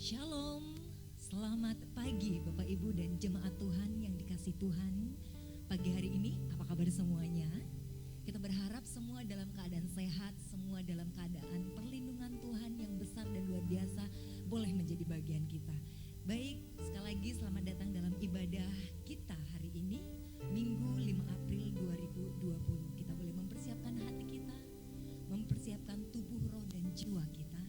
Shalom, selamat pagi Bapak Ibu dan jemaat Tuhan yang dikasih Tuhan. Pagi hari ini apa kabar semuanya? Kita berharap semua dalam keadaan sehat, semua dalam keadaan perlindungan Tuhan yang besar dan luar biasa boleh menjadi bagian kita. Baik, sekali lagi selamat datang dalam ibadah kita hari ini, Minggu 5 April 2020. Kita boleh mempersiapkan hati kita, mempersiapkan tubuh, roh dan jiwa kita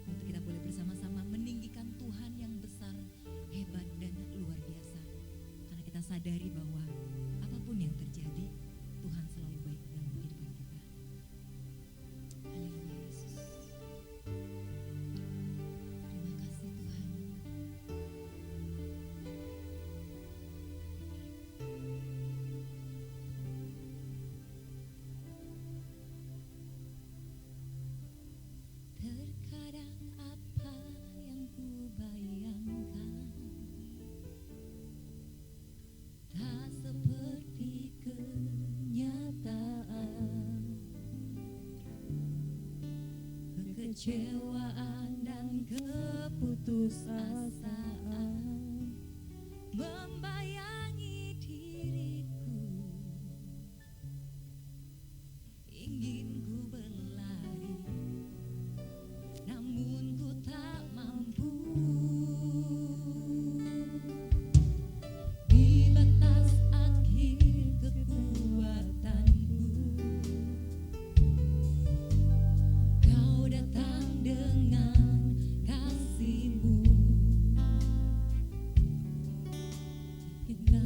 untuk kita boleh bersama-sama meninggikan Tuhan yang besar, hebat dan luar biasa. Karena kita sadari bahwa apapun yang terjadi, Tuhan selalu baik dalam kehidupan kita. Haleluya Yesus. Terima kasih Tuhan. Terkadang apa yang ku bayangkan tak seperti kenyataan. Kekecewaan dan keputusasaan membayangi diriku. Ingin ku berlari, namun ku tak mampu. Di batas akhir kekuatanku, Kau datang dengan kasih-Mu. Kita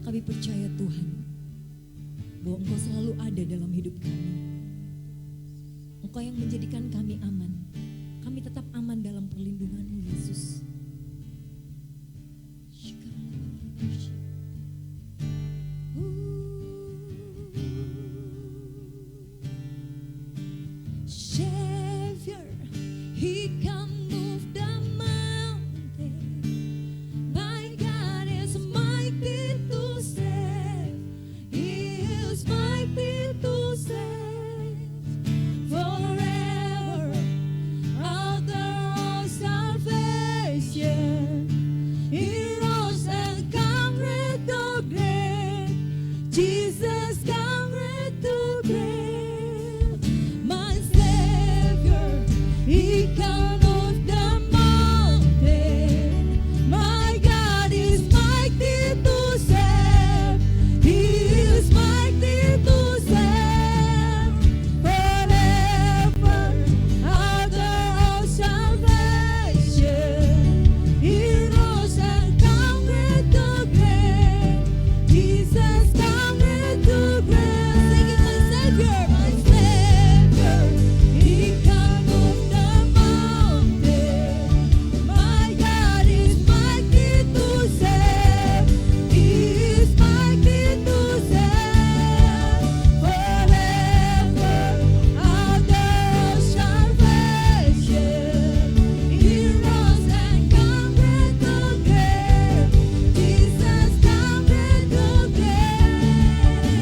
Kami percaya Tuhan, bahwa Engkau selalu ada dalam hidup kami. Engkau yang menjadikan kami aman. Kami tetap aman dalam perlindungan-Mu, Yesus. Savior, He can move the mountain. My God is mighty to save. He is mighty to save. Forever, author of salvation. He rose and conquered the grave. Jesus conquered the grave. My Savior, He can move the mountain. My God is mighty to save. He is mighty to save. Forever, author of salvation. He rose and conquered the grave. Jesus conquered the grave. Sing it, my Savior, my Savior. He can move the mountain. My God is mighty to save. He is mighty to save. Forever, author of salvation. He rose and conquered the grave. Jesus conquered the grave.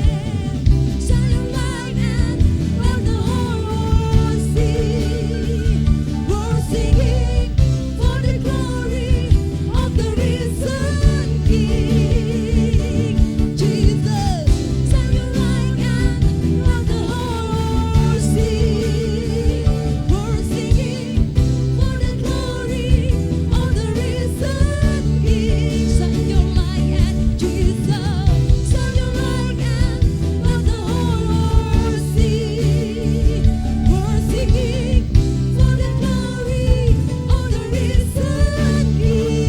Shine your light and let the whole world see. We're singing for the glory of the risen King. Jesus, shine your light and let the whole world see. We're singing for the glory of the risen King. Shine your light and Jesus, shine your light and let the whole world see. We're singing for the glory of the risen King.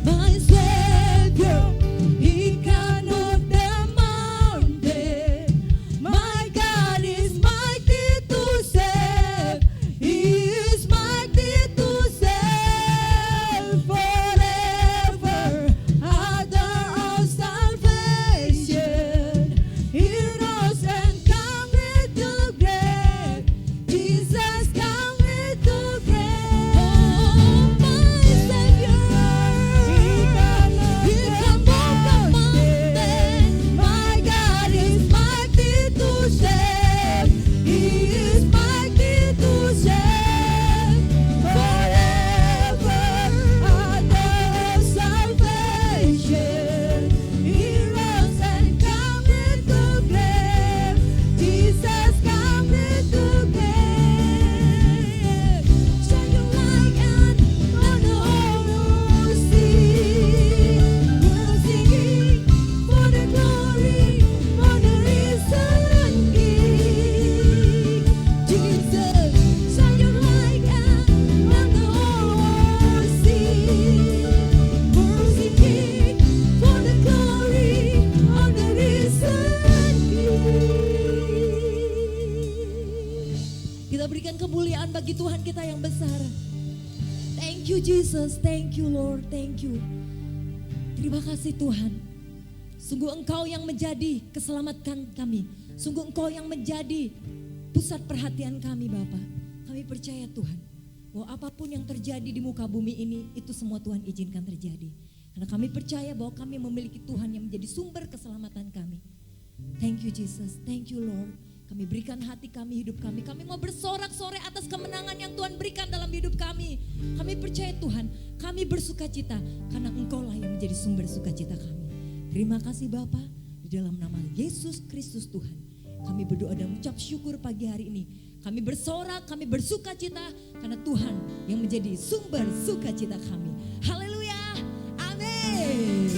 My Savior, He can move the mountain. My God is mighty to save. He is mighty to save. Forever, author of salvation. He rose and conquered the grave. Jesus conquered the grave. Oh, my Savior, He can move the mountain. My God is mighty to save. He is mighty to save. Forever, author of salvation. He rose and conquered the grave. Jesus conquered the grave. Shine your light and let the whole world see. We're singing for the glory of the risen King. Jesus, shine your light and let the whole world see. We're singing for the glory of the risen King. Kita berikan kemuliaan bagi Tuhan kita yang besar. Thank you Jesus, thank you Lord, thank you. Terima kasih Tuhan. Sungguh Engkau yang menjadi keselamatan kami. Sungguh Engkau yang menjadi pusat perhatian kami Bapa. Kami percaya Tuhan, bahwa apapun yang terjadi di muka bumi ini, itu semua Tuhan izinkan terjadi. Karena kami percaya bahwa kami memiliki Tuhan yang menjadi sumber keselamatan kami. Thank you Jesus, thank you Lord. Kami berikan hati kami, hidup kami. Kami mau bersorak-sorai atas kemenangan yang Tuhan berikan dalam hidup kami. Kami percaya Tuhan, kami bersukacita karena Engkaulah yang menjadi sumber sukacita kami. Terima kasih Bapa, di dalam nama Yesus Kristus Tuhan. Kami berdoa dan mengucap syukur pagi hari ini. Kami bersorak, kami bersukacita karena Tuhan yang menjadi sumber sukacita kami. Haleluya, amin.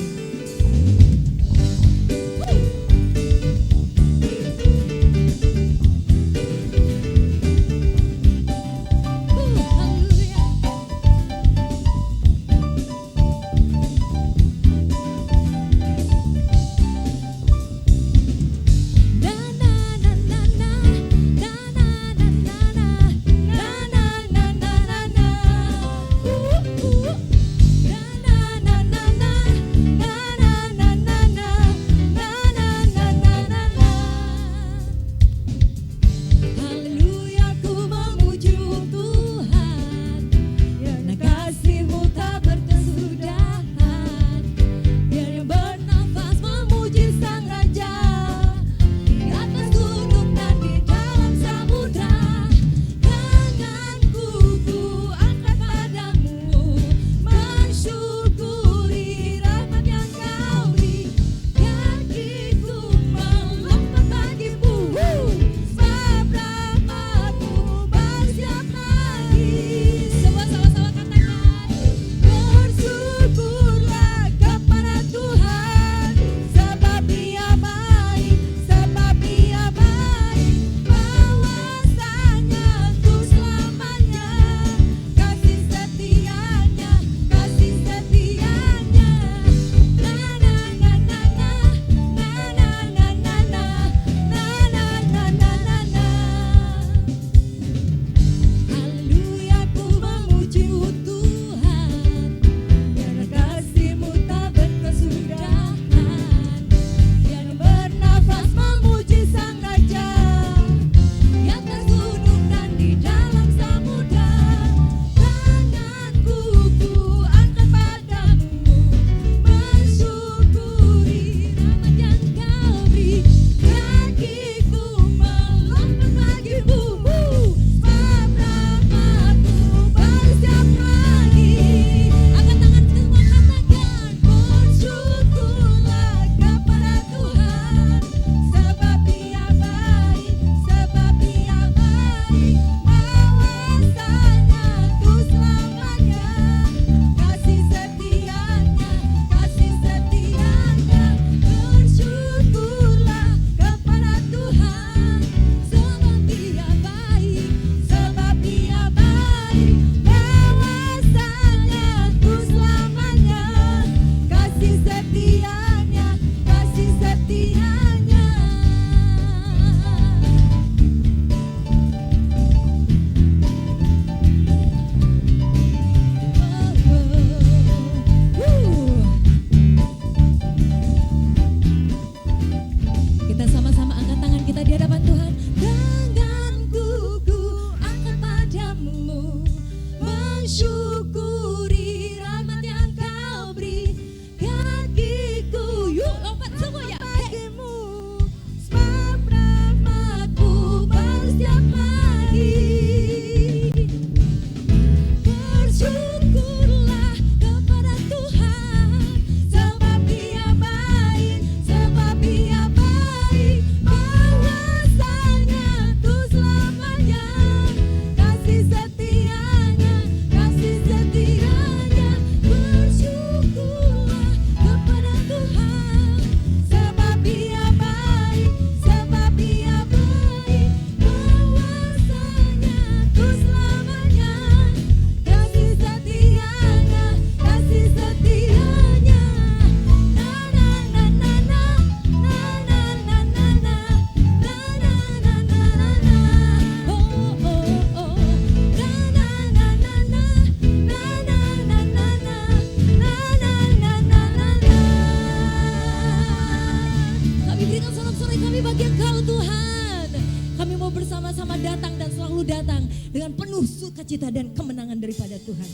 Engkau Tuhan. Kami mau bersama-sama datang dan selalu datang dengan penuh sukacita dan kemenangan daripada Tuhan.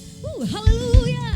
Haleluya.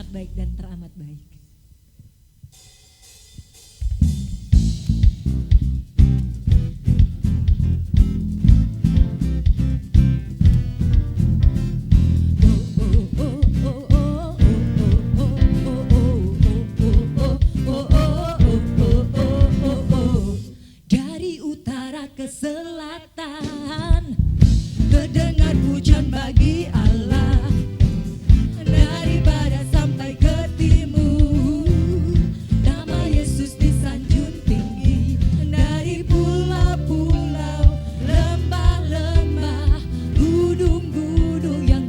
baik dan teramat baik. Dari utara ke selatan, terdengar pujian bagi Allah. Dari barat sampai ke timur, nama Yesus disanjung tinggi. Dari pulau-pulau, lembah-lembah, gunung-gunung yang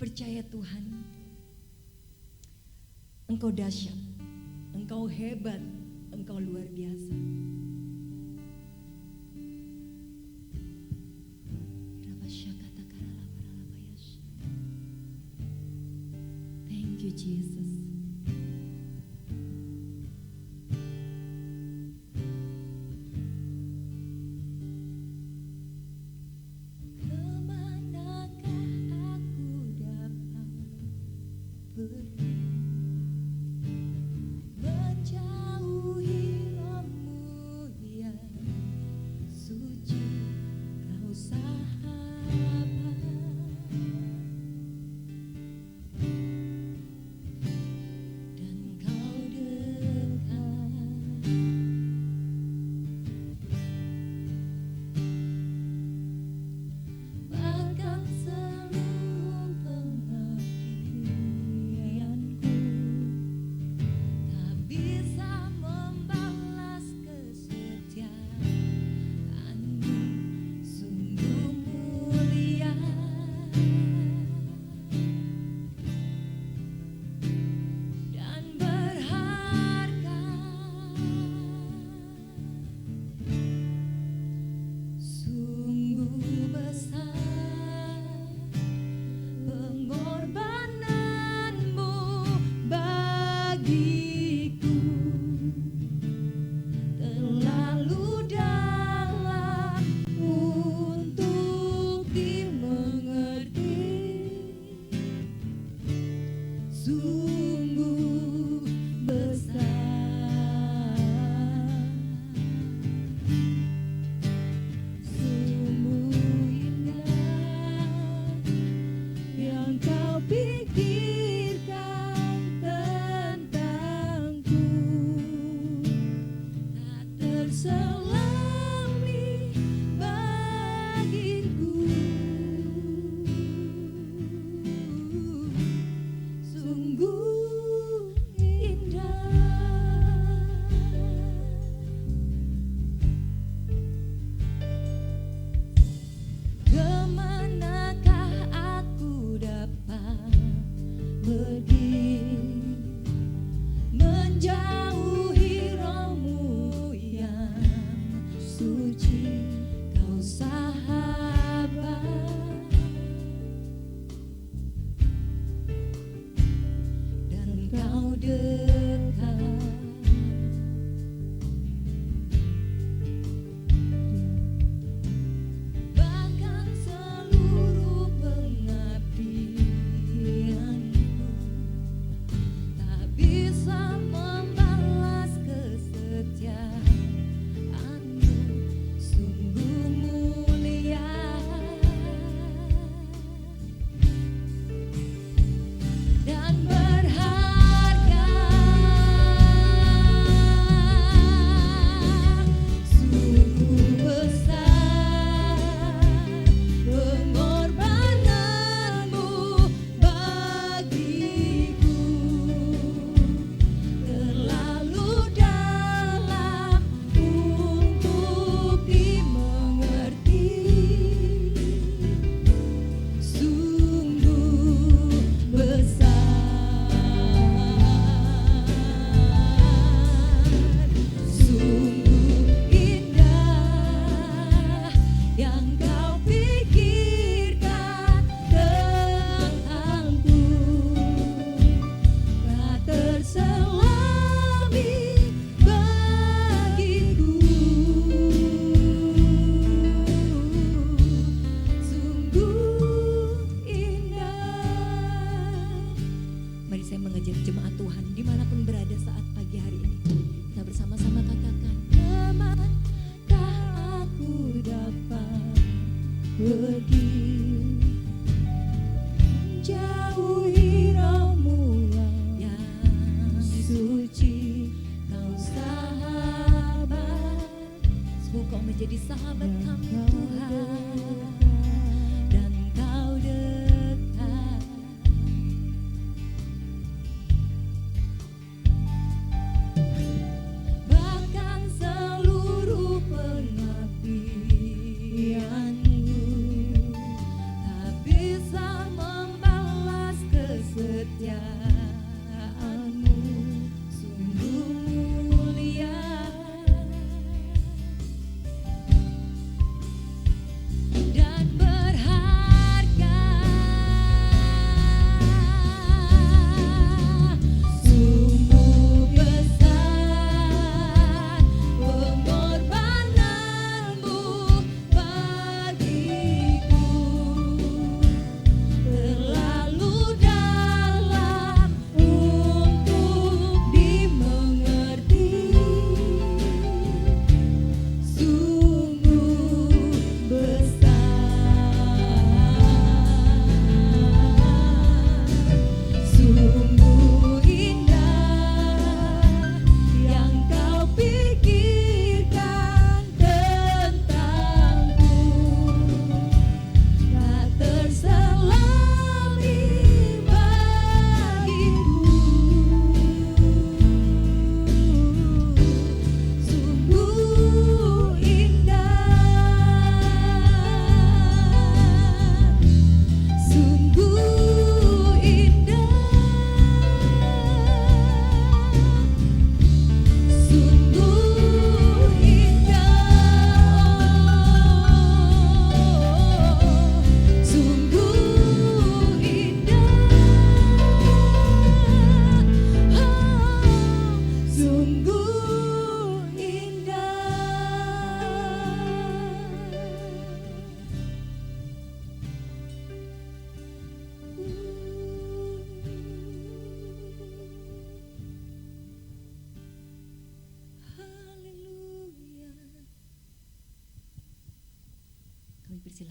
percaya Tuhan, Engkau dahsyat, Engkau hebat, Engkau luar biasa. Thank you Jesus.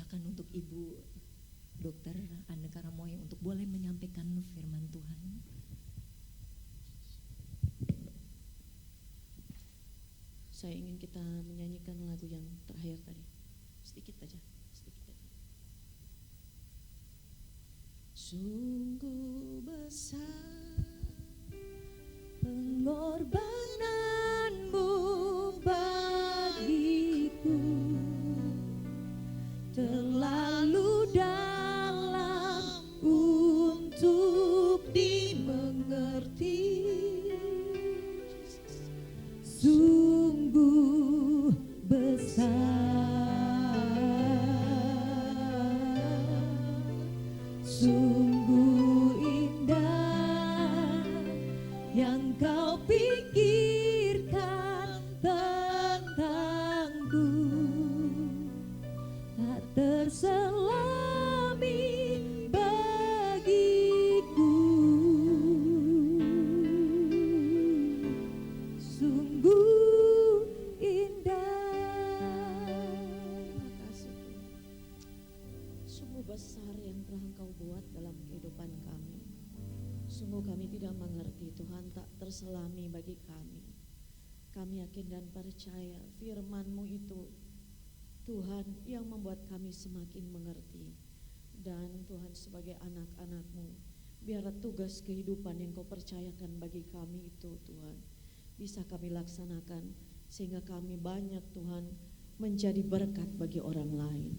persilahkan untuk Ibu Dokter Anne Karamoy untuk boleh menyampaikan firman Tuhan. Saya ingin kita menyanyikan lagu yang terakhir tadi. Sedikit aja. Sungguh besar Pengorbananmu bagiku terlalu dalam untuk dimengerti. Sungguh besar, sungguh indah yang kau pikirkan tentangku, tak terselami bagiku. Sungguh indah. Terima kasih Tuhan. Sungguh besar yang telah Engkau buat dalam kehidupan kami. Sungguh kami tidak mengerti, Tuhan, tak terselami bagi kami. Kami yakin dan percaya firman-Mu itu, Tuhan, yang membuat kami semakin mengerti. Dan Tuhan, sebagai anak-anak-Mu, biarlah tugas kehidupan yang Kau percayakan bagi kami itu, Tuhan, bisa kami laksanakan, sehingga kami banyak, Tuhan, menjadi berkat bagi orang lain.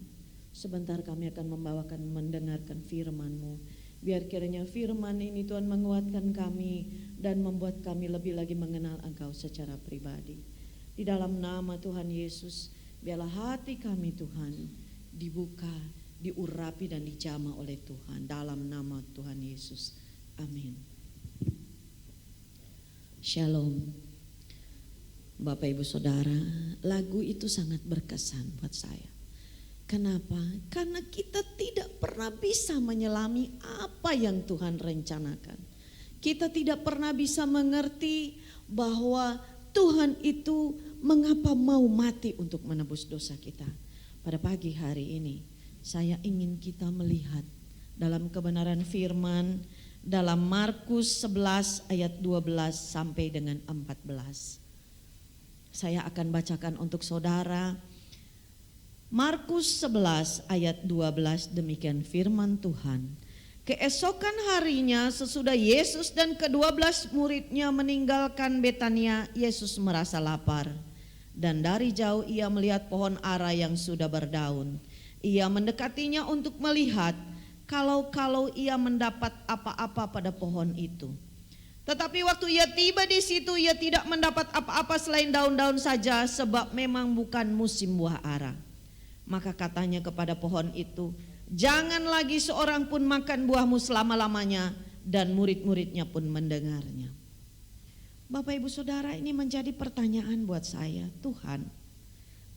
Sebentar kami akan membawakan mendengarkan firman-Mu. Biar kiranya firman ini, Tuhan, menguatkan kami dan membuat kami lebih lagi mengenal Engkau secara pribadi. Di dalam nama Tuhan Yesus, biarlah hati kami, Tuhan, dibuka, diurapi dan dijamah oleh Tuhan. Dalam nama Tuhan Yesus. Amin. Shalom. Bapak Ibu Saudara, lagu itu sangat berkesan buat saya. Kenapa? Karena kita tidak pernah bisa menyelami apa yang Tuhan rencanakan. Kita tidak pernah bisa mengerti bahwa Tuhan itu mengapa mau mati untuk menebus dosa kita. Pada pagi hari ini, saya ingin kita melihat dalam kebenaran firman dalam Markus 11 ayat 12 sampai dengan 14. Saya akan bacakan untuk saudara. Markus 11 ayat 12, demikian firman Tuhan. Keesokan harinya sesudah Yesus dan ke-12 muridnya meninggalkan Betania, Yesus merasa lapar. Dan dari jauh ia melihat pohon ara yang sudah berdaun. Ia mendekatinya untuk melihat kalau ia mendapat apa-apa pada pohon itu. Tetapi waktu ia tiba di situ, ia tidak mendapat apa-apa selain daun-daun saja, sebab memang bukan musim buah ara. Maka katanya kepada pohon itu, jangan lagi seorang pun makan buahmu selama-lamanya. Dan murid-muridnya pun mendengarnya. Bapak Ibu Saudara, ini menjadi pertanyaan buat saya. Tuhan,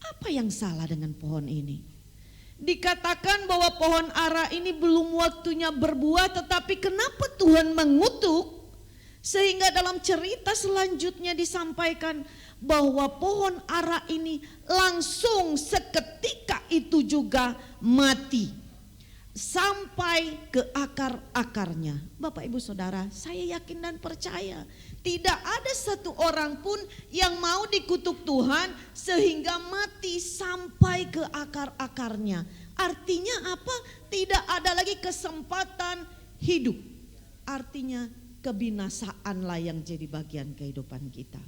apa yang salah dengan pohon ini? Dikatakan bahwa pohon ara ini belum waktunya berbuah, tetapi kenapa Tuhan mengutuk? Sehingga dalam cerita selanjutnya disampaikan bahwa pohon ara ini langsung seketika itu juga mati sampai ke akar-akarnya. Bapak Ibu Saudara, saya yakin dan percaya tidak ada satu orang pun yang mau dikutuk Tuhan sehingga mati sampai ke akar-akarnya. Artinya apa? Tidak ada lagi kesempatan hidup. Artinya kebinasaanlah yang jadi bagian kehidupan kita.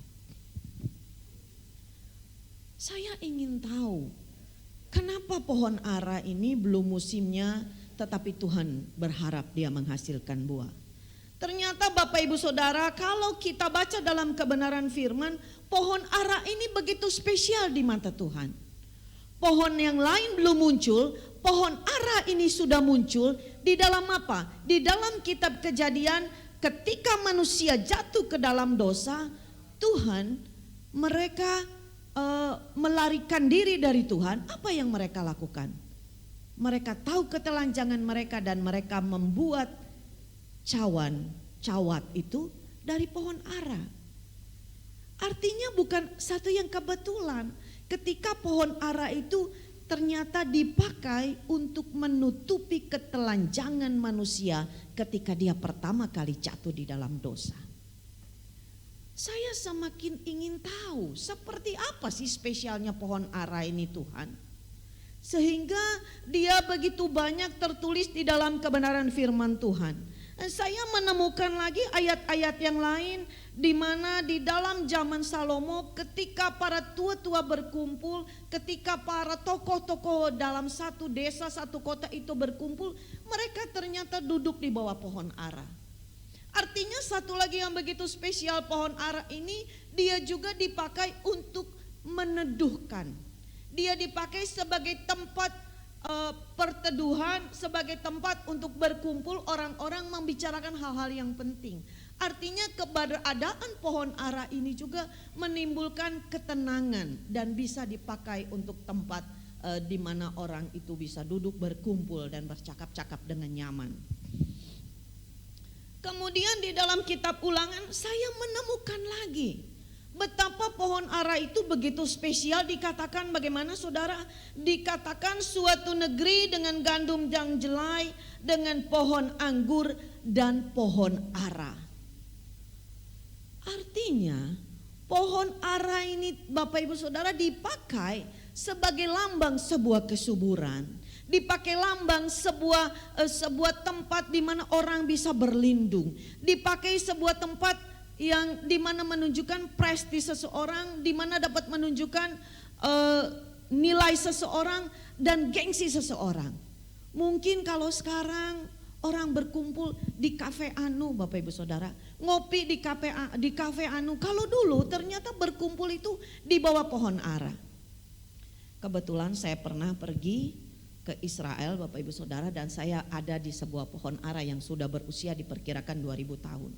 Saya ingin tahu kenapa pohon ara ini belum musimnya, tetapi Tuhan berharap dia menghasilkan buah. Ternyata Bapak Ibu Saudara, kalau kita baca dalam kebenaran firman, pohon ara ini begitu spesial di mata Tuhan. Pohon yang lain belum muncul, pohon ara ini sudah muncul. Di dalam apa? Di dalam kitab Kejadian, ketika manusia jatuh ke dalam dosa, Tuhan mereka melarikan diri dari Tuhan. Apa yang mereka lakukan? Mereka tahu ketelanjangan mereka dan mereka membuat cawat itu dari pohon ara. Artinya bukan satu yang kebetulan. Ketika pohon ara itu ternyata dipakai untuk menutupi ketelanjangan manusia ketika dia pertama kali jatuh di dalam dosa. Saya semakin ingin tahu seperti apa sih spesialnya pohon ara ini Tuhan. Sehingga dia begitu banyak tertulis di dalam kebenaran firman Tuhan. Saya menemukan lagi ayat-ayat yang lain di mana di dalam zaman Salomo ketika para tua-tua berkumpul, ketika para tokoh-tokoh dalam satu desa, satu kota itu berkumpul, mereka ternyata duduk di bawah pohon ara. Artinya satu lagi yang begitu spesial pohon ara ini, dia juga dipakai untuk meneduhkan. Dia dipakai sebagai tempat perteduhan, sebagai tempat untuk berkumpul orang-orang membicarakan hal-hal yang penting. Artinya keberadaan pohon ara ini juga menimbulkan ketenangan dan bisa dipakai untuk tempat di mana orang itu bisa duduk berkumpul dan bercakap-cakap dengan nyaman. Kemudian di dalam kitab Ulangan saya menemukan lagi betapa pohon ara itu begitu spesial. Dikatakan bagaimana saudara? Dikatakan suatu negeri dengan gandum yang jelai, dengan pohon anggur dan pohon ara. Artinya pohon ara ini Bapak Ibu Saudara dipakai sebagai lambang sebuah kesuburan. Dipakai lambang sebuah tempat di mana orang bisa berlindung. Dipakai sebuah tempat yang dimana menunjukkan prestise seseorang, dimana dapat menunjukkan nilai seseorang dan gengsi seseorang. Mungkin kalau sekarang orang berkumpul di kafe anu Bapak Ibu Saudara, ngopi di kafe anu. Kalau dulu ternyata berkumpul itu di bawah pohon ara. Kebetulan saya pernah pergi ke Israel Bapak Ibu Saudara, dan saya ada di sebuah pohon ara yang sudah berusia diperkirakan 2000 tahun.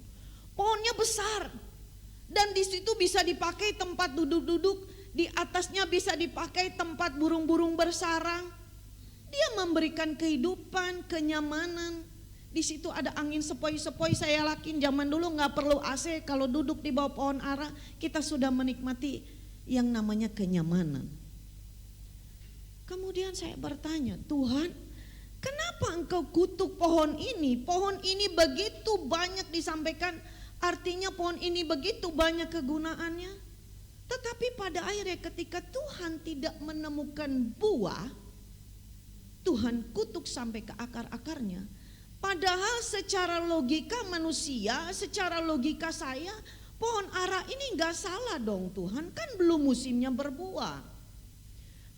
Pohonnya besar dan di situ bisa dipakai tempat duduk-duduk, di atasnya bisa dipakai tempat burung-burung bersarang. Dia memberikan kehidupan, kenyamanan. Di situ ada angin sepoi-sepoi. Saya yakin zaman dulu nggak perlu AC, kalau duduk di bawah pohon ara kita sudah menikmati yang namanya kenyamanan. Kemudian saya bertanya, Tuhan, kenapa Engkau kutuk pohon ini? Pohon ini begitu banyak disampaikan. Artinya pohon ini begitu banyak kegunaannya. Tetapi pada akhirnya ketika Tuhan tidak menemukan buah, Tuhan kutuk sampai ke akar-akarnya. Padahal secara logika manusia, secara logika saya, pohon ara ini gak salah dong Tuhan, kan belum musimnya berbuah.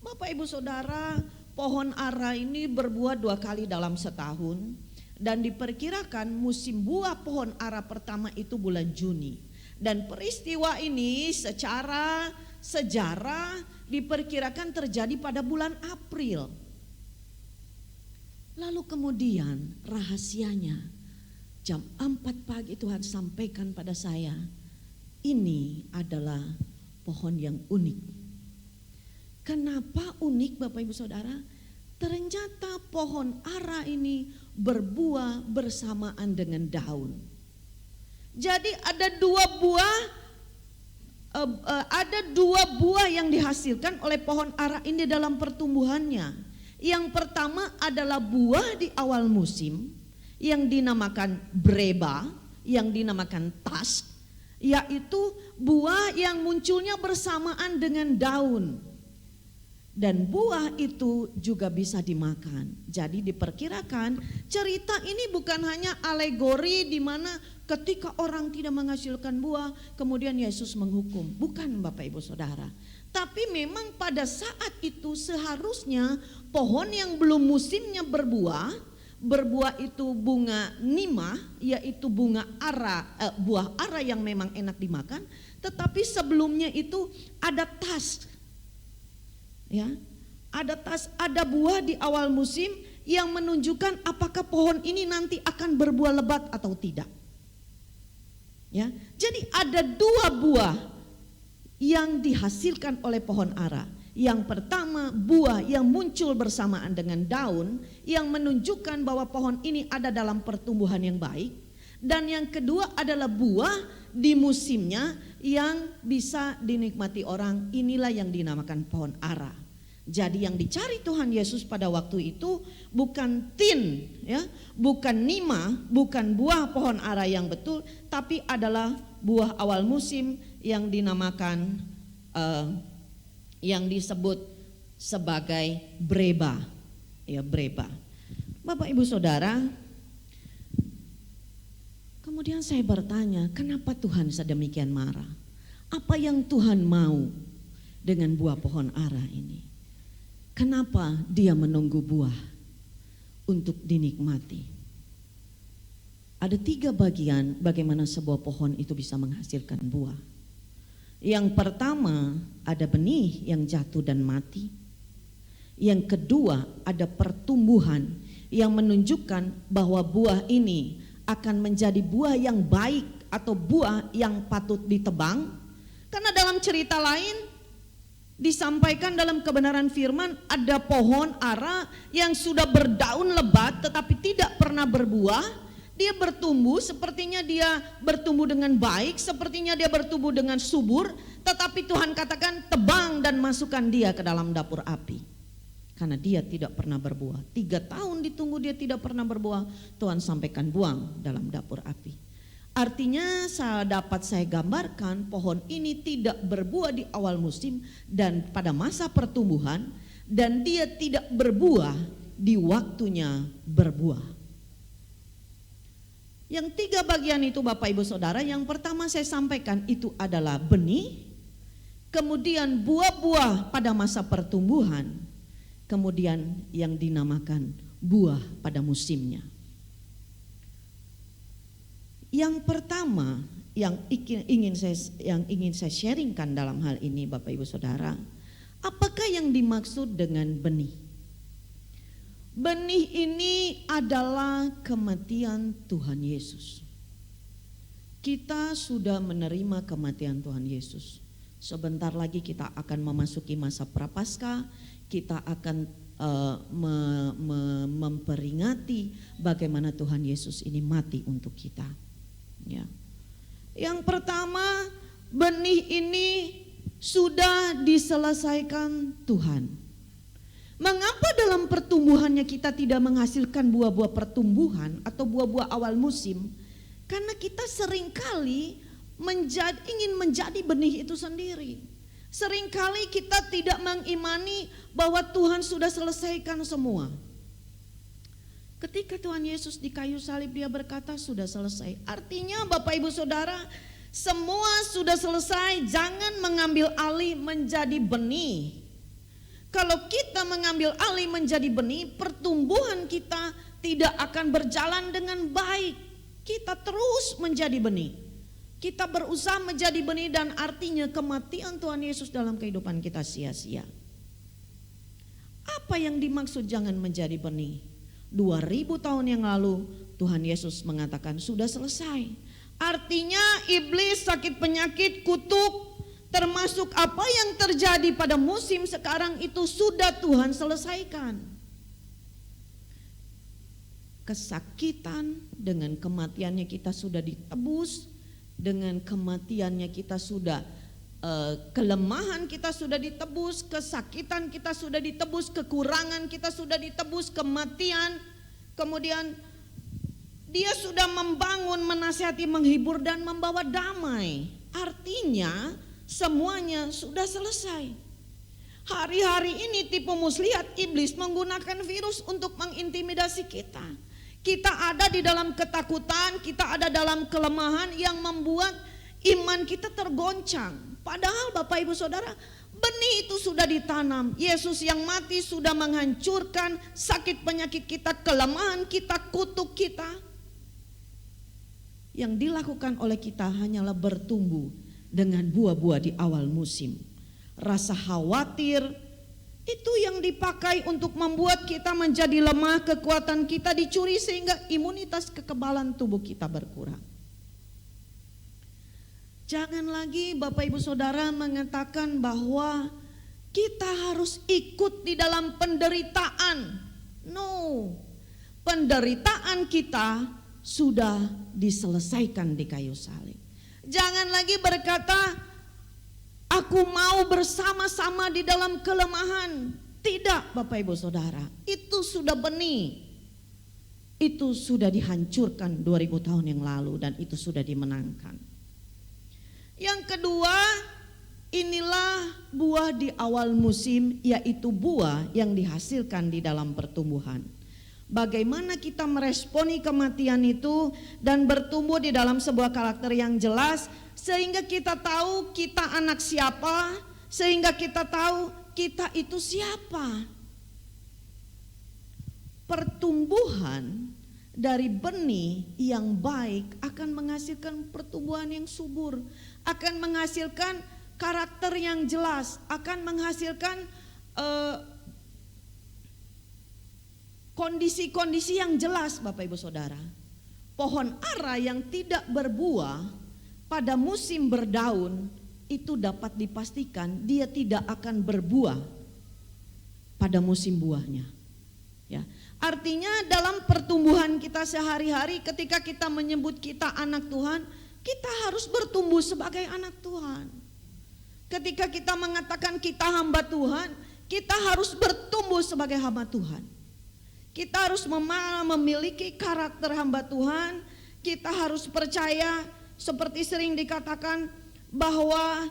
Bapak Ibu Saudara, pohon ara ini berbuah 2 kali dalam setahun. Dan diperkirakan musim buah pohon ara pertama itu bulan Juni. Dan peristiwa ini secara sejarah diperkirakan terjadi pada bulan April. Lalu kemudian rahasianya jam 4 pagi Tuhan sampaikan pada saya, ini adalah pohon yang unik. Kenapa unik Bapak Ibu Saudara? Ternyata pohon ara ini berbuah bersamaan dengan daun. Jadi ada dua buah yang dihasilkan oleh pohon ara ini dalam pertumbuhannya. Yang pertama adalah buah di awal musim yang dinamakan breba, yang dinamakan tas, yaitu buah yang munculnya bersamaan dengan daun. Dan buah itu juga bisa dimakan. Jadi diperkirakan cerita ini bukan hanya alegori di mana ketika orang tidak menghasilkan buah kemudian Yesus menghukum. Bukan Bapak Ibu Saudara. Tapi memang pada saat itu seharusnya pohon yang belum musimnya berbuah itu bunga nimah, yaitu bunga ara, buah ara yang memang enak dimakan. Tetapi sebelumnya itu ada tas. Ya, ada buah di awal musim yang menunjukkan apakah pohon ini nanti akan berbuah lebat atau tidak. Ya, jadi ada 2 buah yang dihasilkan oleh pohon ara. Yang pertama buah yang muncul bersamaan dengan daun yang menunjukkan bahwa pohon ini ada dalam pertumbuhan yang baik. Dan yang kedua adalah buah di musimnya yang bisa dinikmati orang. Inilah yang dinamakan pohon ara. Jadi yang dicari Tuhan Yesus pada waktu itu bukan tin, ya, bukan nima, bukan buah pohon ara yang betul, tapi adalah buah awal musim yang dinamakan, yang disebut sebagai breba, ya, breba. Bapak Ibu Saudara, kemudian saya bertanya, kenapa Tuhan sedemikian marah? Apa yang Tuhan mau dengan buah pohon ara ini? Kenapa Dia menunggu buah untuk dinikmati? Ada 3 bagian bagaimana sebuah pohon itu bisa menghasilkan buah. Yang pertama, ada benih yang jatuh dan mati. Yang kedua, ada pertumbuhan yang menunjukkan bahwa buah ini akan menjadi buah yang baik atau buah yang patut ditebang. Karena dalam cerita lain disampaikan dalam kebenaran firman, ada pohon ara yang sudah berdaun lebat tetapi tidak pernah berbuah. Dia bertumbuh, sepertinya dia bertumbuh dengan baik, sepertinya dia bertumbuh dengan subur, tetapi Tuhan katakan tebang dan masukkan dia ke dalam dapur api. Karena dia tidak pernah berbuah. 3 tahun ditunggu dia tidak pernah berbuah, Tuhan sampaikan buang dalam dapur api. Artinya dapat saya gambarkan pohon ini tidak berbuah di awal musim dan pada masa pertumbuhan, dan dia tidak berbuah di waktunya berbuah. Yang 3 bagian itu Bapak Ibu Saudara, yang pertama saya sampaikan itu adalah benih, kemudian buah-buah pada masa pertumbuhan, kemudian yang dinamakan buah pada musimnya. Yang pertama yang ingin saya sharingkan dalam hal ini Bapak Ibu Saudara, apakah yang dimaksud dengan benih? Benih ini adalah kematian Tuhan Yesus. Kita sudah menerima kematian Tuhan Yesus. Sebentar lagi kita akan memasuki masa prapaskah, kita akan memperingati bagaimana Tuhan Yesus ini mati untuk kita. Ya. Yang pertama, benih ini sudah diselesaikan Tuhan. Mengapa dalam pertumbuhannya kita tidak menghasilkan buah-buah pertumbuhan atau buah-buah awal musim? Karena kita seringkali ingin menjadi benih itu sendiri. Seringkali kita tidak mengimani bahwa Tuhan sudah selesaikan semua. Ketika Tuhan Yesus di kayu salib dia berkata sudah selesai. Artinya Bapak Ibu Saudara, semua sudah selesai, jangan mengambil alih menjadi benih. Kalau kita mengambil alih menjadi benih, pertumbuhan kita tidak akan berjalan dengan baik. Kita terus menjadi benih. Kita berusaha menjadi benih dan artinya kematian Tuhan Yesus dalam kehidupan kita sia-sia. Apa yang dimaksud jangan menjadi benih? 2000 tahun yang lalu Tuhan Yesus mengatakan sudah selesai. Artinya iblis, sakit penyakit, kutuk, termasuk apa yang terjadi pada musim sekarang itu sudah Tuhan selesaikan. Kesakitan dengan kematiannya kita sudah ditebus, dengan kematiannya kita sudah kelemahan kita sudah ditebus, kesakitan kita sudah ditebus, kekurangan kita sudah ditebus, kematian. Kemudian dia sudah membangun, menasihati, menghibur dan membawa damai. Artinya semuanya sudah selesai. Hari-hari ini tipu muslihat iblis menggunakan virus untuk mengintimidasi kita. Kita ada di dalam ketakutan, kita ada dalam kelemahan yang membuat iman kita tergoncang. Padahal Bapak Ibu Saudara, benih itu sudah ditanam. Yesus yang mati sudah menghancurkan sakit penyakit kita, kelemahan kita, kutuk kita. Yang dilakukan oleh kita hanyalah bertumbuh dengan buah-buah di awal musim. Rasa khawatir itu yang dipakai untuk membuat kita menjadi lemah, kekuatan kita dicuri sehingga imunitas kekebalan tubuh kita berkurang. Jangan lagi Bapak Ibu Saudara mengatakan bahwa kita harus ikut di dalam penderitaan. No, penderitaan kita sudah diselesaikan di kayu salib. Jangan lagi berkata, aku mau bersama-sama di dalam kelemahan. Tidak Bapak Ibu Saudara, itu sudah benih. Itu sudah dihancurkan 2000 tahun yang lalu dan itu sudah dimenangkan. Yang kedua, inilah buah di awal musim, yaitu buah yang dihasilkan di dalam pertumbuhan. Bagaimana kita meresponi kematian itu dan bertumbuh di dalam sebuah karakter yang jelas, sehingga kita tahu kita anak siapa, sehingga kita tahu kita itu siapa. Pertumbuhan dari benih yang baik akan menghasilkan pertumbuhan yang subur, akan menghasilkan karakter yang jelas, akan menghasilkan kondisi-kondisi yang jelas Bapak Ibu Saudara. Pohon ara yang tidak berbuah pada musim berdaun itu dapat dipastikan dia tidak akan berbuah pada musim buahnya. Ya, artinya dalam pertumbuhan kita sehari-hari ketika kita menyebut kita anak Tuhan, kita harus bertumbuh sebagai anak Tuhan. Ketika kita mengatakan kita hamba Tuhan, kita harus bertumbuh sebagai hamba Tuhan. Kita harus memiliki karakter hamba Tuhan. Kita harus percaya seperti sering dikatakan bahwa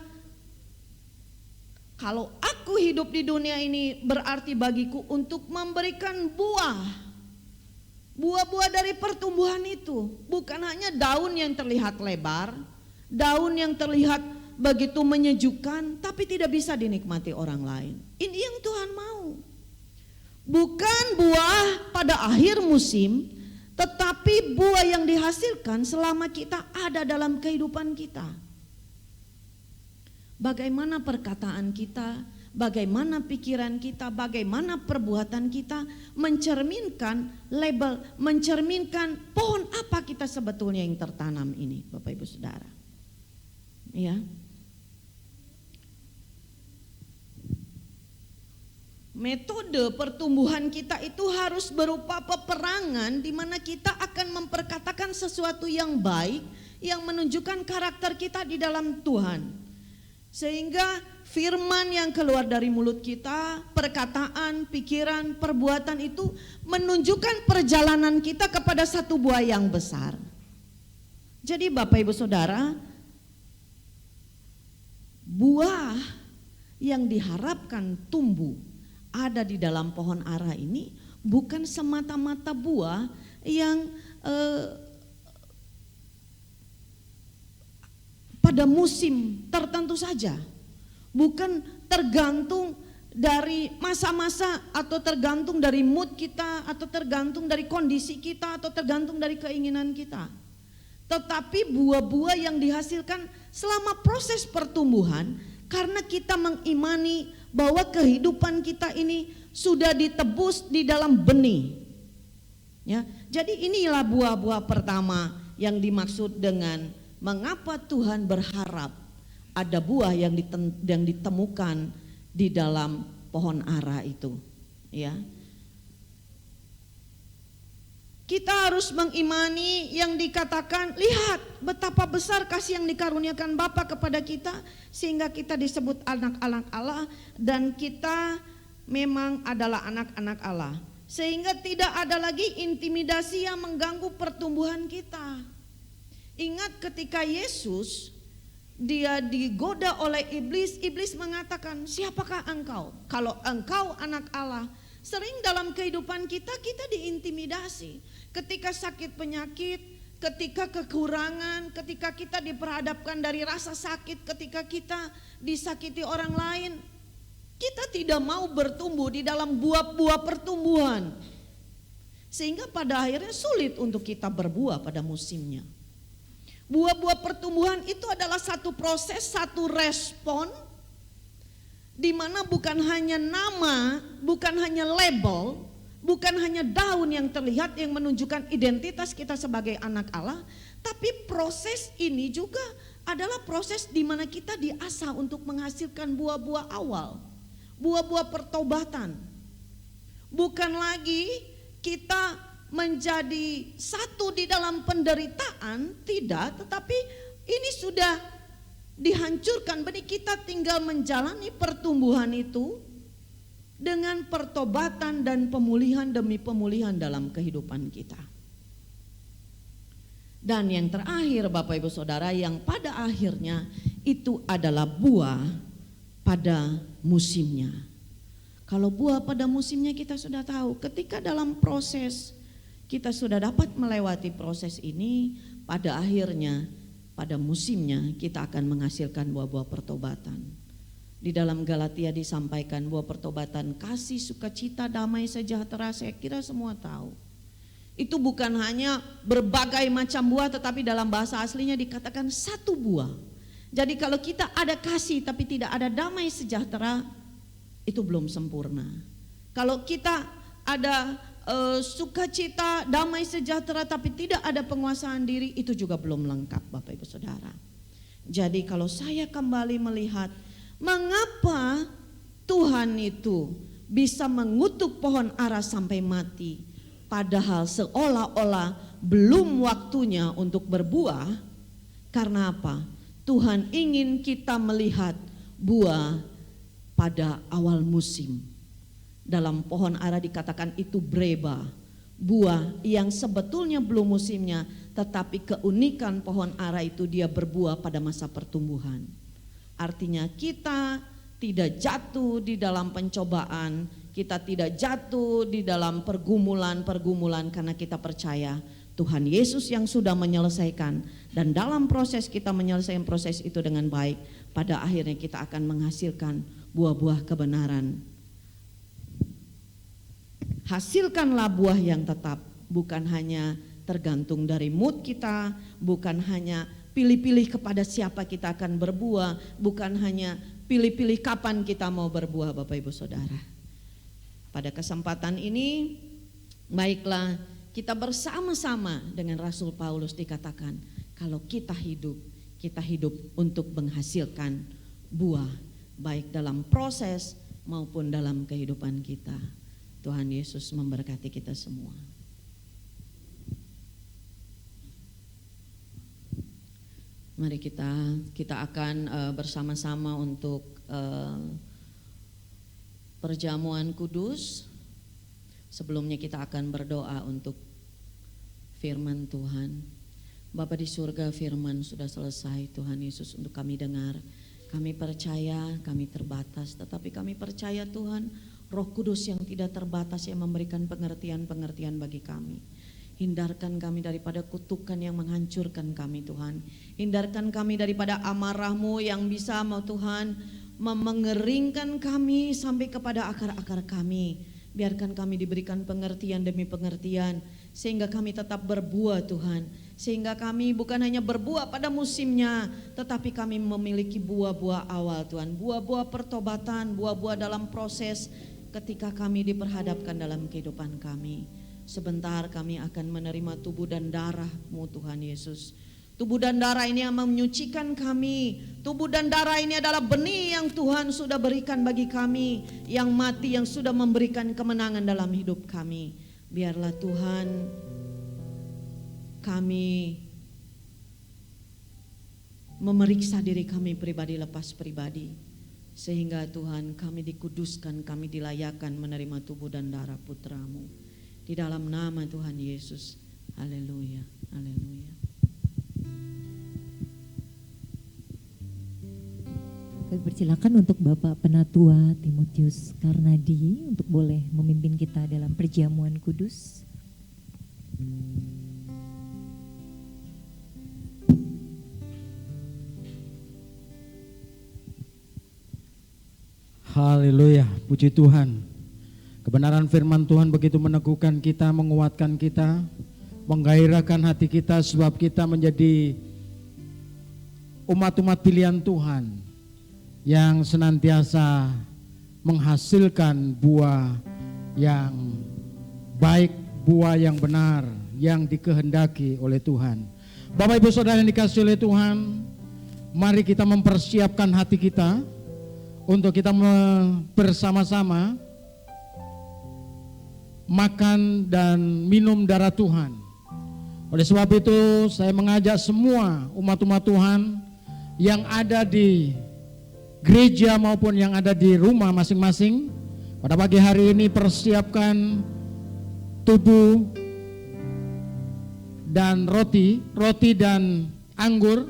kalau aku hidup di dunia ini berarti bagiku untuk memberikan buah. Buah-buah dari pertumbuhan itu. Bukan hanya daun yang terlihat lebar, daun yang terlihat begitu menyejukkan, tapi tidak bisa dinikmati orang lain. Ini yang Tuhan mau. Bukan buah pada akhir musim, tetapi buah yang dihasilkan selama kita ada dalam kehidupan kita. Bagaimana perkataan kita, bagaimana pikiran kita, bagaimana perbuatan kita mencerminkan label, mencerminkan pohon apa kita sebetulnya yang tertanam ini, Bapak Ibu Saudara. Ya. Metode pertumbuhan kita itu harus berupa peperangan di mana kita akan memperkatakan sesuatu yang baik yang menunjukkan karakter kita di dalam Tuhan. Sehingga firman yang keluar dari mulut kita, perkataan, pikiran, perbuatan itu menunjukkan perjalanan kita kepada satu buah yang besar. Jadi Bapak Ibu Saudara, buah yang diharapkan tumbuh ada di dalam pohon ara ini bukan semata-mata buah yang pada musim tertentu saja, bukan tergantung dari masa-masa atau tergantung dari mood kita atau tergantung dari kondisi kita atau tergantung dari keinginan kita, tetapi buah-buah yang dihasilkan selama proses pertumbuhan karena kita mengimani bahwa kehidupan kita ini sudah ditebus di dalam benih. Ya, jadi inilah buah-buah pertama yang dimaksud dengan mengapa Tuhan berharap ada buah yang ditemukan di dalam pohon ara itu, ya. Kita harus mengimani yang dikatakan, lihat betapa besar kasih yang dikaruniakan Bapa kepada kita sehingga kita disebut anak-anak Allah dan kita memang adalah anak-anak Allah. Sehingga tidak ada lagi intimidasi yang mengganggu pertumbuhan kita. Ingat ketika Yesus dia digoda oleh iblis, iblis mengatakan, siapakah engkau? Kalau engkau anak Allah. Sering dalam kehidupan kita diintimidasi. Ketika sakit penyakit, ketika kekurangan, ketika kita diperhadapkan dari rasa sakit, ketika kita disakiti orang lain, kita tidak mau bertumbuh di dalam buah-buah pertumbuhan. Sehingga pada akhirnya sulit untuk kita berbuah pada musimnya. Buah-buah pertumbuhan itu adalah satu proses, satu respon di mana bukan hanya nama, bukan hanya label, bukan hanya daun yang terlihat yang menunjukkan identitas kita sebagai anak Allah, tapi proses ini juga adalah proses di mana kita diasah untuk menghasilkan buah-buah awal, buah-buah pertobatan. Bukan lagi kita menjadi satu di dalam penderitaan, tidak, tetapi ini sudah dihancurkan, benih kita tinggal menjalani pertumbuhan itu dengan pertobatan dan pemulihan demi pemulihan dalam kehidupan kita. Dan yang terakhir Bapak Ibu Saudara, yang pada akhirnya itu adalah buah pada musimnya. Kalau buah pada musimnya kita sudah tahu, ketika dalam proses kita sudah dapat melewati proses ini, pada akhirnya pada musimnya kita akan menghasilkan buah-buah pertobatan. Di dalam Galatia disampaikan buah pertobatan, kasih, sukacita, damai, sejahtera, saya kira semua tahu. Itu bukan hanya berbagai macam buah, tetapi dalam bahasa aslinya dikatakan satu buah. Jadi kalau kita ada kasih tapi tidak ada damai sejahtera, itu belum sempurna. Kalau kita ada sukacita, damai sejahtera tapi tidak ada penguasaan diri, itu juga belum lengkap Bapak Ibu Saudara. Jadi kalau saya kembali melihat mengapa Tuhan itu bisa mengutuk pohon ara sampai mati, padahal seolah-olah belum waktunya untuk berbuah. Karena apa? Tuhan ingin kita melihat buah pada awal musim. Dalam pohon ara dikatakan itu breba, buah yang sebetulnya belum musimnya, tetapi keunikan pohon ara itu dia berbuah pada masa pertumbuhan. Artinya kita tidak jatuh di dalam pencobaan, kita tidak jatuh di dalam pergumulan-pergumulan, karena kita percaya Tuhan Yesus yang sudah menyelesaikan, dan dalam proses kita menyelesaikan proses itu dengan baik, pada akhirnya kita akan menghasilkan buah-buah kebenaran. Hasilkanlah buah yang tetap, bukan hanya tergantung dari mood kita, bukan hanya pilih-pilih kepada siapa kita akan berbuah, bukan hanya pilih-pilih kapan kita mau berbuah Bapak Ibu Saudara. Pada kesempatan ini, baiklah kita bersama-sama dengan Rasul Paulus dikatakan, kalau kita hidup untuk menghasilkan buah, baik dalam proses maupun dalam kehidupan kita. Tuhan Yesus memberkati kita semua. Mari kita akan bersama-sama untuk perjamuan kudus. Sebelumnya kita akan berdoa untuk firman Tuhan. Bapa di surga, firman sudah selesai Tuhan Yesus untuk kami dengar. Kami percaya kami terbatas, tetapi kami percaya Tuhan Roh Kudus yang tidak terbatas yang memberikan pengertian-pengertian bagi kami. Hindarkan kami daripada kutukan yang menghancurkan kami Tuhan. Hindarkan kami daripada amarah-Mu yang bisa Tuhan mengeringkan kami sampai kepada akar-akar kami. Biarkan kami diberikan pengertian demi pengertian, sehingga kami tetap berbuah Tuhan. Sehingga kami bukan hanya berbuah pada musimnya, tetapi kami memiliki buah-buah awal Tuhan. Buah-buah pertobatan, buah-buah dalam proses ketika kami diperhadapkan dalam kehidupan kami. Sebentar kami akan menerima tubuh dan darah-Mu Tuhan Yesus. Tubuh dan darah ini yang menyucikan kami. Tubuh dan darah ini adalah benih yang Tuhan sudah berikan bagi kami, yang mati, yang sudah memberikan kemenangan dalam hidup kami. Biarlah Tuhan kami memeriksa diri kami pribadi lepas pribadi, sehingga Tuhan kami dikuduskan, kami dilayakkan menerima tubuh dan darah Putra-Mu. Di dalam nama Tuhan Yesus. Haleluya, haleluya. Kami persilakan untuk Bapak Penatua Timotius Karnadi untuk boleh memimpin kita dalam perjamuan kudus. Haleluya, puji Tuhan. Kebenaran firman Tuhan begitu meneguhkan kita, menguatkan kita, menggairahkan hati kita, sebab kita menjadi umat-umat pilihan Tuhan yang senantiasa menghasilkan buah yang baik, buah yang benar, yang dikehendaki oleh Tuhan. Bapak Ibu Saudara yang dikasihi oleh Tuhan, mari kita mempersiapkan hati kita untuk kita bersama-sama makan dan minum darah Tuhan. Oleh sebab itu saya mengajak semua umat-umat Tuhan yang ada di gereja maupun yang ada di rumah masing-masing, Pada pagi hari ini persiapkan tubuh dan roti dan anggur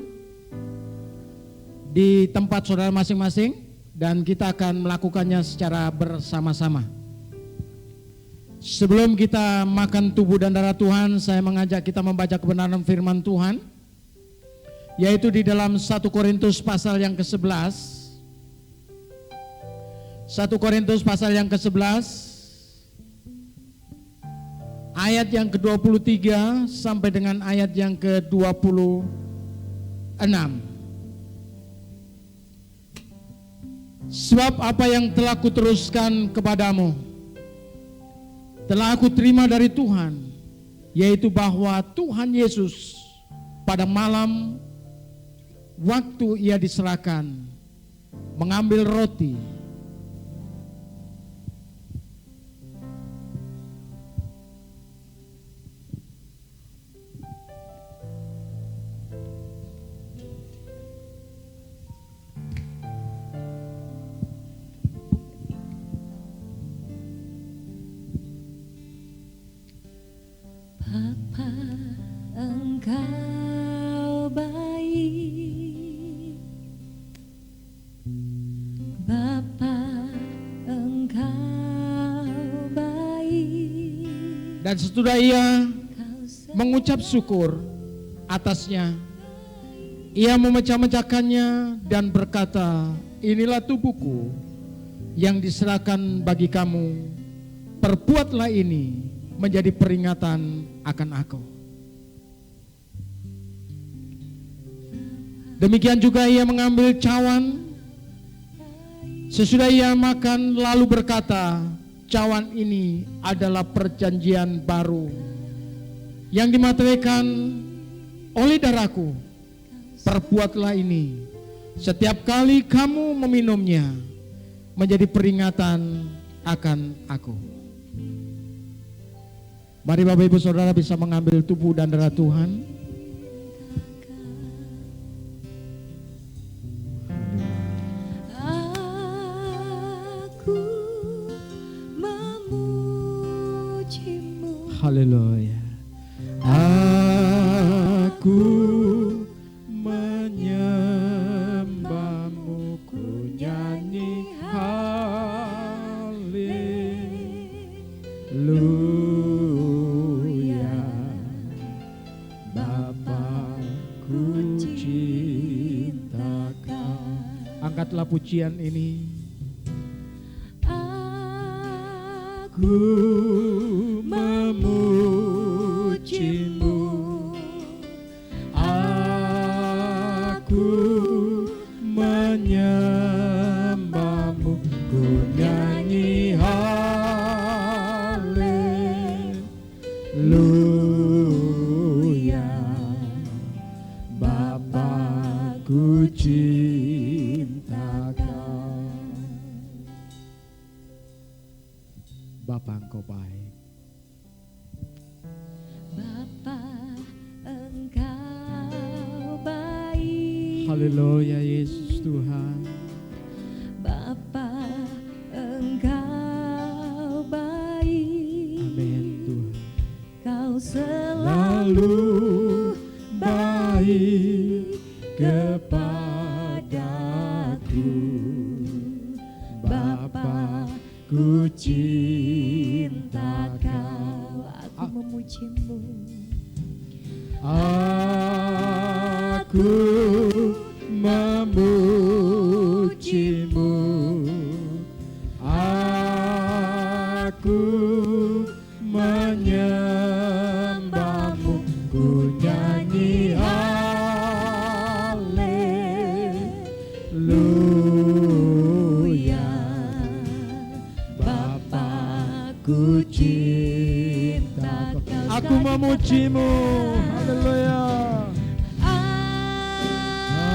di tempat saudara masing-masing, dan kita akan melakukannya secara bersama-sama. Sebelum kita makan tubuh dan darah Tuhan, saya mengajak kita membaca kebenaran firman Tuhan, yaitu di dalam 1 Korintus pasal yang ke-11. 1 Korintus pasal yang ke-11 ayat yang ke-23 sampai dengan ayat yang ke-26. Sebab apa yang telah kuteruskan kepadamu telah aku terima dari Tuhan, yaitu bahwa Tuhan Yesus pada malam waktu ia diserahkan mengambil roti, Bapa, Engkau baik. Bapa, Engkau baik. dan sesudah ia mengucap syukur atasnya, ia memecah-mecahkannya dan berkata, inilah tubuhku yang diserahkan bagi kamu, perbuatlah ini menjadi peringatan akan aku. Demikian juga ia mengambil cawan sesudah ia makan, lalu berkata, cawan ini adalah perjanjian baru yang dimateraikan oleh darahku. Perbuatlah ini setiap kali kamu meminumnya menjadi peringatan akan aku. Mari Bapak Ibu Saudara bisa mengambil tubuh dan darah Tuhan. Aku memujimu. Haleluya. Aku menyembahmu, ku nyanyi haleluya. Angkatlah pujian ini. Aku memujimu, aku menyembahmu, ku nyanyi haleluya. Bapakku Bapa, Engkau baik. Bapa, Engkau baik. Haleluya Yesus Tuhan. Bapa, Engkau baik. Amin Tuhan. Kau selalu baik kepadaku. Bapa, ku cinta Kau, aku memujimu. Aku memujimu, aku menyembahmu, ku nyanyi haleluya. Bapakku cinta Kau, aku memujimu, haleluya.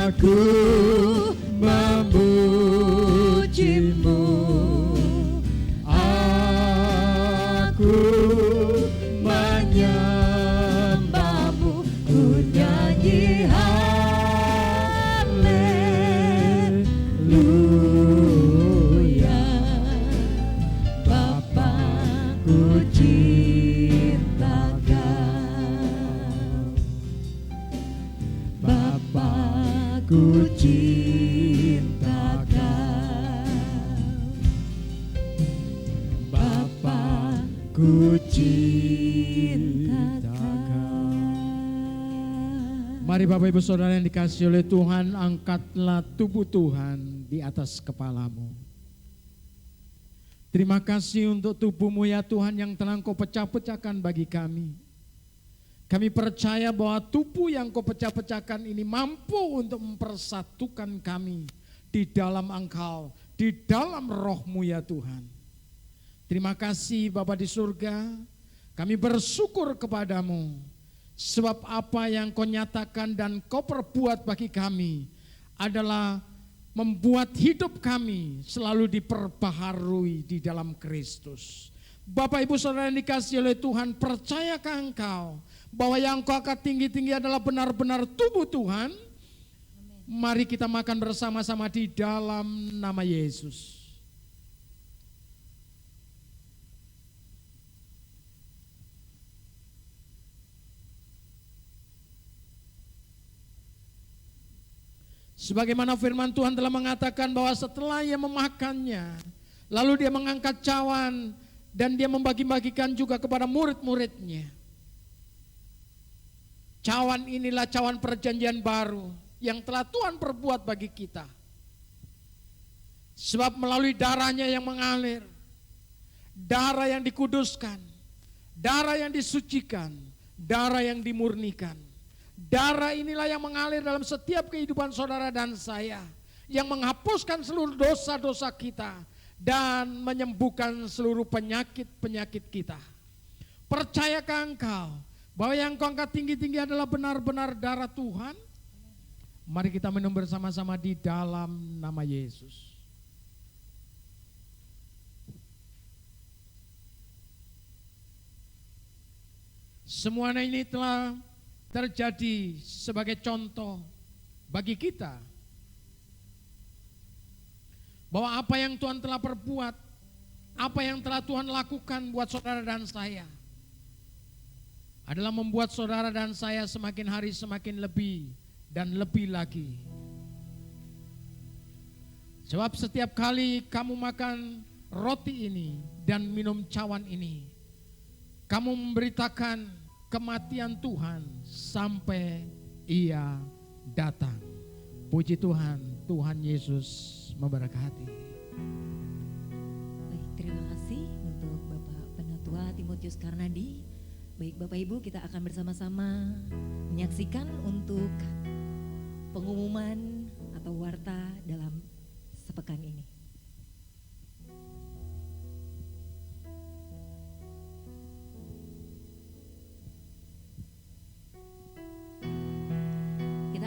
Aku memujimu, aku menyembahmu, ku nyanyi haleluya. ku cintakan. Mari Bapak Ibu Saudara yang dikasihi oleh Tuhan, angkatlah tubuh Tuhan di atas kepalamu. Terima kasih untuk tubuh-Mu ya Tuhan yang telah Engkau pecah-pecahkan bagi kami. Kami percaya bahwa tubuh yang Kau pecah-pecahkan ini mampu untuk mempersatukan kami di dalam Engkau, di dalam Roh-Mu ya Tuhan. Terima kasih Bapa di surga, kami bersyukur kepadamu. Sebab apa yang Kau nyatakan dan Kau perbuat bagi kami adalah membuat hidup kami selalu diperbaharui di dalam Kristus. Bapak Ibu Saudara yang dikasihi oleh Tuhan, percayakah engkau bahwa yang Kau angkat tinggi-tinggi adalah benar-benar tubuh Tuhan? Mari kita makan bersama-sama di dalam nama Yesus. Sebagaimana firman Tuhan telah mengatakan bahwa setelah ia memakannya, lalu dia mengangkat cawan dan dia membagi-bagikan juga kepada murid-muridnya. Cawan inilah cawan perjanjian baru yang telah Tuhan perbuat bagi kita. Sebab melalui darahnya yang mengalir, darah yang dikuduskan, darah yang disucikan, darah yang dimurnikan. Darah inilah yang mengalir dalam setiap kehidupan saudara dan saya, yang menghapuskan seluruh dosa-dosa kita dan menyembuhkan seluruh penyakit-penyakit kita. Percayakah engkau bahwa yang Kau angkat tinggi-tinggi adalah benar-benar darah Tuhan? Mari kita minum bersama-sama di dalam nama Yesus. Semuanya ini telah terjadi sebagai contoh bagi kita bahwa apa yang Tuhan telah perbuat, apa yang telah Tuhan lakukan buat saudara dan saya adalah membuat saudara dan saya semakin hari semakin lebih dan lebih lagi. Sebab setiap kali kamu makan roti ini dan minum cawan ini, kamu memberitakan kematian Tuhan sampai Ia datang. Puji Tuhan, Tuhan Yesus memberkati. Baik, terima kasih untuk Bapak Penatua Timotius Karnadi. Baik Bapak Ibu, kita akan bersama-sama menyaksikan untuk pengumuman atau warta dalam sepekan ini.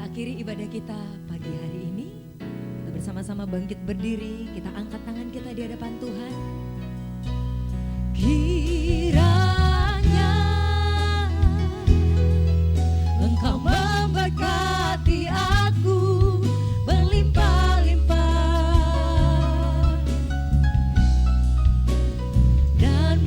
Akhiri ibadah kita pagi hari ini, kita bersama-sama bangkit berdiri, kita angkat tangan kita di hadapan Tuhan. Kiranya Engkau memberkati aku berlimpah-limpah dan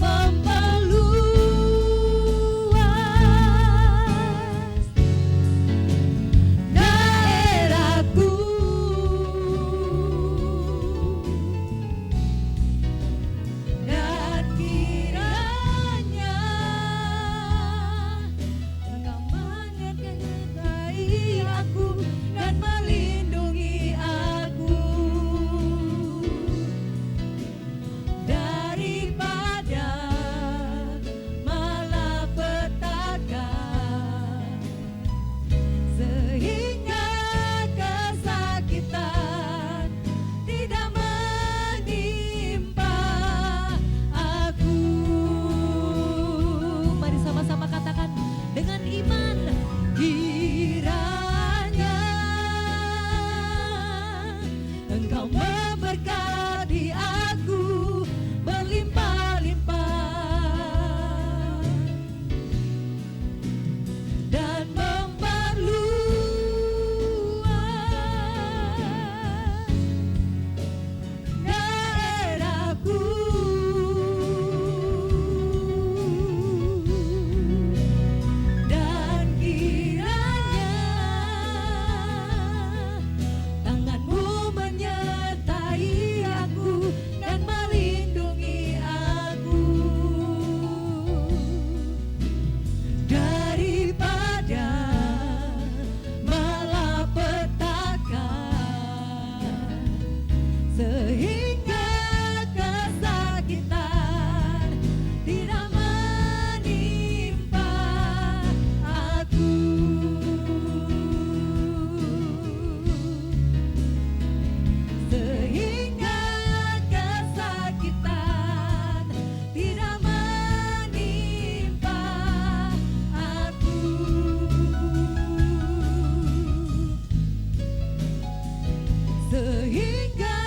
dan sehingga kesakitan tidak menimpa aku. Sehingga kesakitan tidak menimpa aku. Sehingga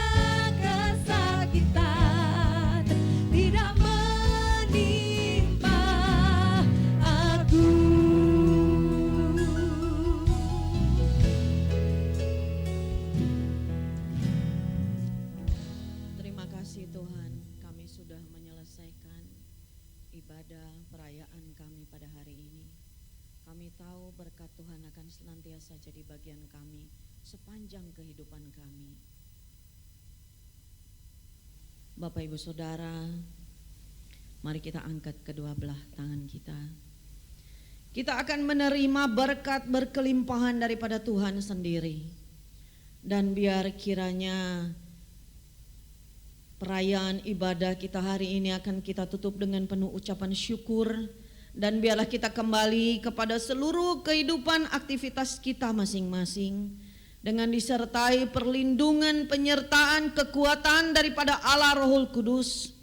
kesakitan tidak menimpa aku. Terima kasih Tuhan, kami sudah menyelesaikan ibadah perayaan kami pada hari ini. Kami tahu berkat Tuhan akan senantiasa jadi bagian kami sepanjang kehidupan kami. Bapak Ibu Saudara, mari kita angkat kedua belah tangan kita. Kita akan menerima berkat berkelimpahan daripada Tuhan sendiri. Dan biar kiranya perayaan ibadah kita hari ini akan kita tutup dengan penuh ucapan syukur. Dan biarlah kita kembali kepada seluruh kehidupan aktivitas kita masing-masing, dengan disertai perlindungan, penyertaan, kekuatan daripada Allah Rohul Kudus,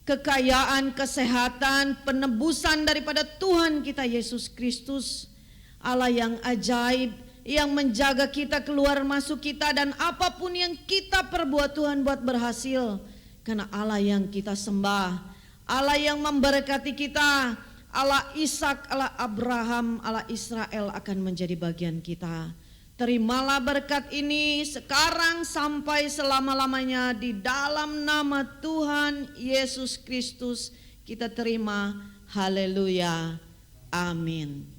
kekayaan, kesehatan, penebusan daripada Tuhan kita Yesus Kristus, Allah yang ajaib, yang menjaga kita keluar masuk kita, dan apapun yang kita perbuat Tuhan buat berhasil, karena Allah yang kita sembah, Allah yang memberkati kita, Allah Ishak, Allah Abraham, Allah Israel akan menjadi bagian kita. Terimalah berkat ini sekarang sampai selama-lamanya di dalam nama Tuhan Yesus Kristus kita terima. Haleluya. Amin.